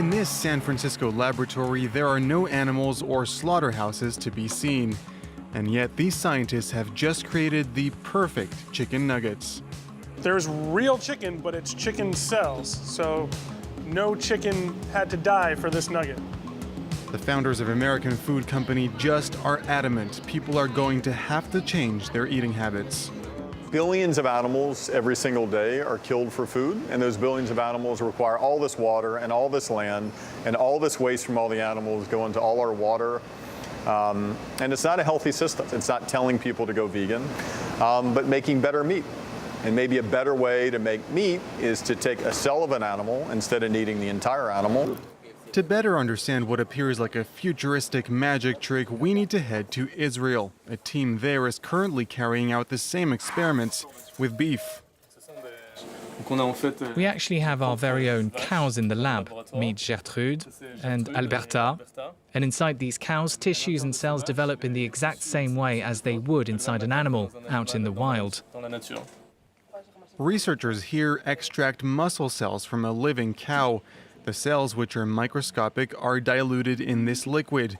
In this San Francisco laboratory, there are no animals or slaughterhouses to be seen. And yet these scientists have just created the perfect chicken nuggets. There's real chicken, but it's chicken cells, so no chicken had to die for this nugget. The founders of American food company Just are adamant people are going to have to change their eating habits. Billions of animals every single day are killed for food, and those billions of animals require all this water and all this land, and all this waste from all the animals go into all our water. And it's not a healthy system. It's not telling people to go vegan, but making better meat. And maybe a better way to make meat is to take a cell of an animal instead of eating the entire animal. To better understand what appears like a futuristic magic trick, we need to head to Israel. A team there is currently carrying out the same experiments with beef. We actually have our very own cows in the lab, meet Gertrude and Alberta. And inside these cows, tissues and cells develop in the exact same way as they would inside an animal out in the wild. Researchers here extract muscle cells from a living cow. The cells, which are microscopic, are diluted in this liquid.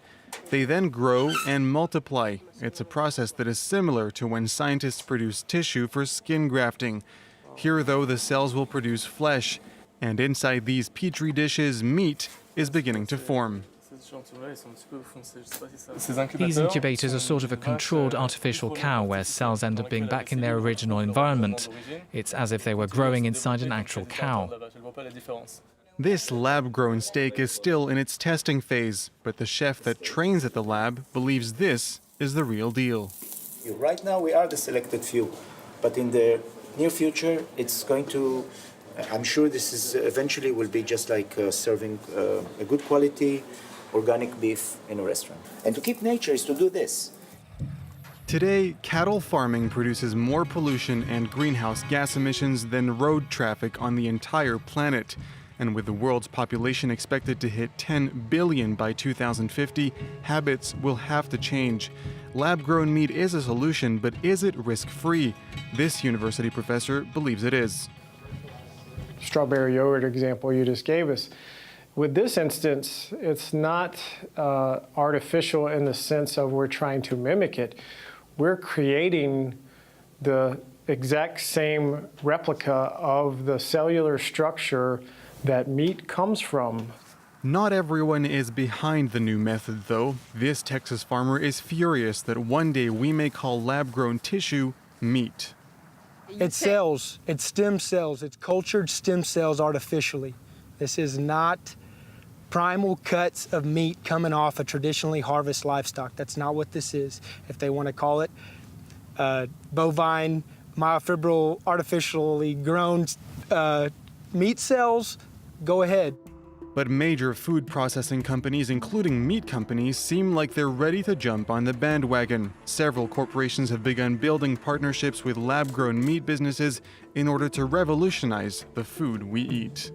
They then grow and multiply. It's a process that is similar to when scientists produce tissue for skin grafting. Here, though, the cells will produce flesh, and inside these petri dishes, meat is beginning to form. These incubators are sort of a controlled artificial cow where cells end up being back in their original environment. It's as if they were growing inside an actual cow. This lab-grown steak is still in its testing phase, but the chef that trains at the lab believes this is the real deal. Right now we are the selected few, but in the near future it's going to, I'm sure this is eventually will be just like serving a good quality organic beef in a restaurant. And to keep nature is to do this. Today, cattle farming produces more pollution and greenhouse gas emissions than road traffic on the entire planet. And with the world's population expected to hit 10 billion by 2050, habits will have to change. Lab-grown meat is a solution, but is it risk-free? This university professor believes it is. Strawberry yogurt example you just gave us. With this instance, it's not artificial in the sense of we're trying to mimic it. We're creating the exact same replica of the cellular structure that meat comes from. Not everyone is behind the new method, though. This Texas farmer is furious that one day we may call lab-grown tissue meat. It's cells, it's stem cells, it's cultured stem cells artificially. This is not primal cuts of meat coming off a traditionally harvested livestock. That's not what this is. If they want to call it bovine, myofibril, artificially grown meat cells, go ahead. But major food processing companies, including meat companies, seem like they're ready to jump on the bandwagon. Several corporations have begun building partnerships with lab-grown meat businesses in order to revolutionize the food we eat.